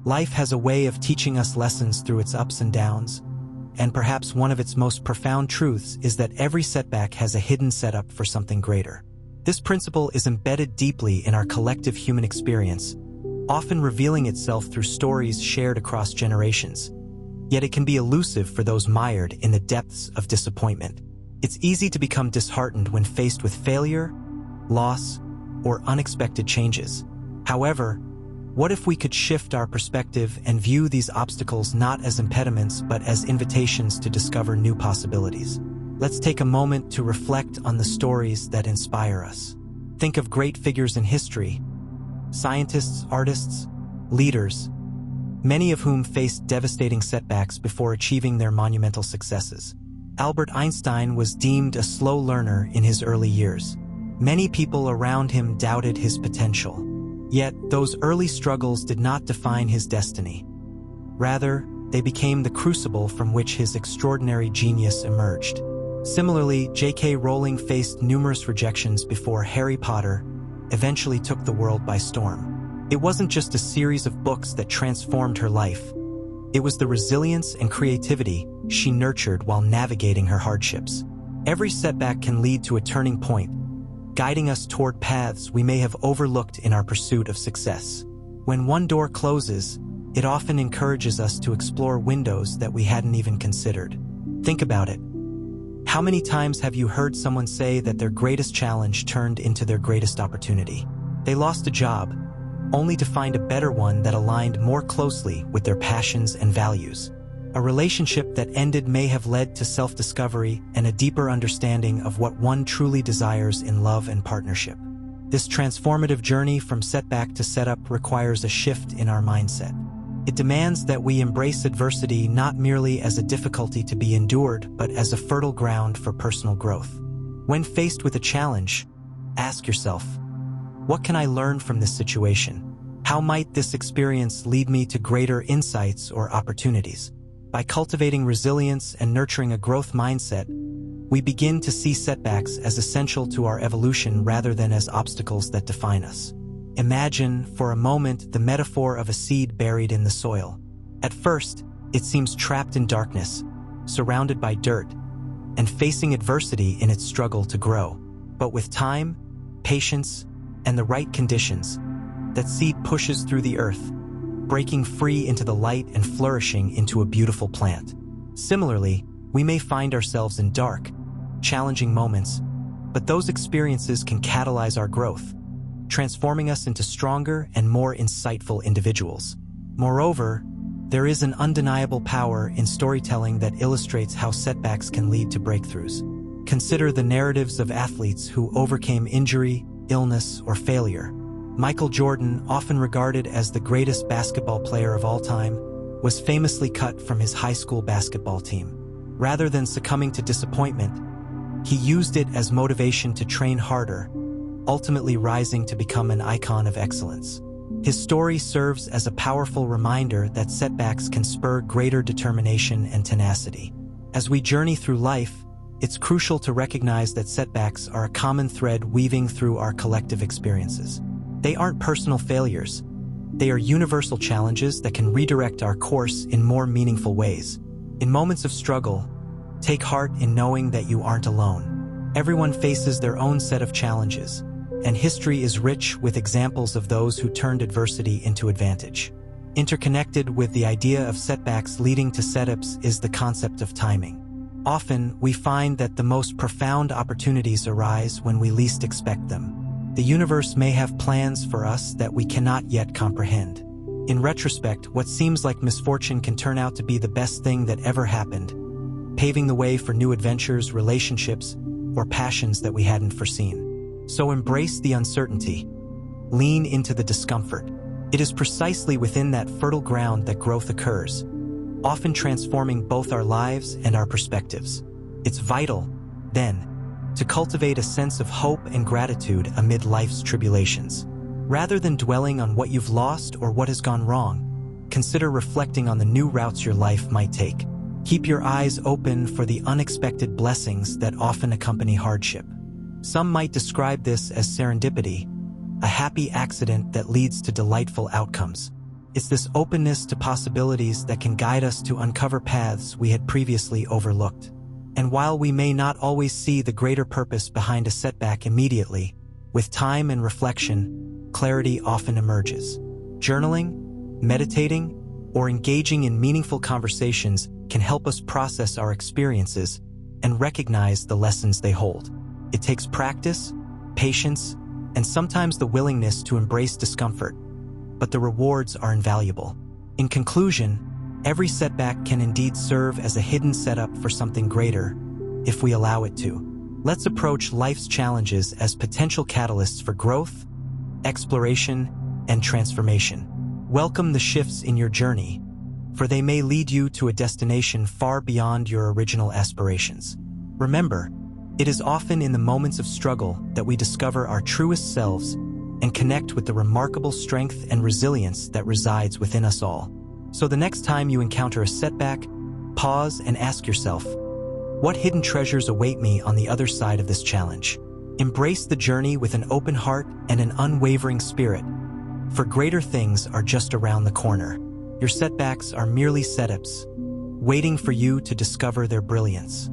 Life has a way of teaching us lessons through its ups and downs, and perhaps one of its most profound truths is that every setback has a hidden setup for something greater. This principle is embedded deeply in our collective human experience, often revealing itself through stories shared across generations. Yet it can be elusive for those mired in the depths of disappointment. It's easy to become disheartened when faced with failure, loss, or unexpected changes. However, what if we could shift our perspective and view these obstacles not as impediments but as invitations to discover new possibilities? Let's take a moment to reflect on the stories that inspire us. Think of great figures in history, scientists, artists, leaders, many of whom faced devastating setbacks before achieving their monumental successes. Albert Einstein was deemed a slow learner in his early years. Many people around him doubted his potential. Yet, those early struggles did not define his destiny. Rather, they became the crucible from which his extraordinary genius emerged. Similarly, J.K. Rowling faced numerous rejections before Harry Potter eventually took the world by storm. It wasn't just a series of books that transformed her life. It was the resilience and creativity she nurtured while navigating her hardships. Every setback can lead to a turning point, guiding us toward paths we may have overlooked in our pursuit of success. When one door closes, it often encourages us to explore windows that we hadn't even considered. Think about it. How many times have you heard someone say that their greatest challenge turned into their greatest opportunity? They lost a job, only to find a better one that aligned more closely with their passions and values. A relationship that ended may have led to self-discovery and a deeper understanding of what one truly desires in love and partnership. This transformative journey from setback to setup requires a shift in our mindset. It demands that we embrace adversity not merely as a difficulty to be endured, but as a fertile ground for personal growth. When faced with a challenge, ask yourself, what can I learn from this situation? How might this experience lead me to greater insights or opportunities? By cultivating resilience and nurturing a growth mindset, we begin to see setbacks as essential to our evolution rather than as obstacles that define us. Imagine, for a moment, the metaphor of a seed buried in the soil. At first, it seems trapped in darkness, surrounded by dirt, and facing adversity in its struggle to grow. But with time, patience, and the right conditions, that seed pushes through the earth, breaking free into the light and flourishing into a beautiful plant. Similarly, we may find ourselves in dark, challenging moments, but those experiences can catalyze our growth, transforming us into stronger and more insightful individuals. Moreover, there is an undeniable power in storytelling that illustrates how setbacks can lead to breakthroughs. Consider the narratives of athletes who overcame injury, illness, or failure. Michael Jordan, often regarded as the greatest basketball player of all time, was famously cut from his high school basketball team. Rather than succumbing to disappointment, he used it as motivation to train harder, ultimately rising to become an icon of excellence. His story serves as a powerful reminder that setbacks can spur greater determination and tenacity. As we journey through life, it's crucial to recognize that setbacks are a common thread weaving through our collective experiences. They aren't personal failures. They are universal challenges that can redirect our course in more meaningful ways. In moments of struggle, take heart in knowing that you aren't alone. Everyone faces their own set of challenges, and history is rich with examples of those who turned adversity into advantage. Interconnected with the idea of setbacks leading to setups is the concept of timing. Often, we find that the most profound opportunities arise when we least expect them. The universe may have plans for us that we cannot yet comprehend. In retrospect, what seems like misfortune can turn out to be the best thing that ever happened, paving the way for new adventures, relationships, or passions that we hadn't foreseen. So embrace the uncertainty. Lean into the discomfort. It is precisely within that fertile ground that growth occurs, often transforming both our lives and our perspectives. It's vital, then, to cultivate a sense of hope and gratitude amid life's tribulations. Rather than dwelling on what you've lost or what has gone wrong, consider reflecting on the new routes your life might take. Keep your eyes open for the unexpected blessings that often accompany hardship. Some might describe this as serendipity, a happy accident that leads to delightful outcomes. It's this openness to possibilities that can guide us to uncover paths we had previously overlooked. And while we may not always see the greater purpose behind a setback immediately, with time and reflection, clarity often emerges. Journaling, meditating, or engaging in meaningful conversations can help us process our experiences and recognize the lessons they hold. It takes practice, patience, and sometimes the willingness to embrace discomfort, but the rewards are invaluable. In conclusion, every setback can indeed serve as a hidden setup for something greater, if we allow it to. Let's approach life's challenges as potential catalysts for growth, exploration, and transformation. Welcome the shifts in your journey, for they may lead you to a destination far beyond your original aspirations. Remember, it is often in the moments of struggle that we discover our truest selves and connect with the remarkable strength and resilience that resides within us all. So the next time you encounter a setback, pause and ask yourself, what hidden treasures await me on the other side of this challenge? Embrace the journey with an open heart and an unwavering spirit, for greater things are just around the corner. Your setbacks are merely setups, waiting for you to discover their brilliance.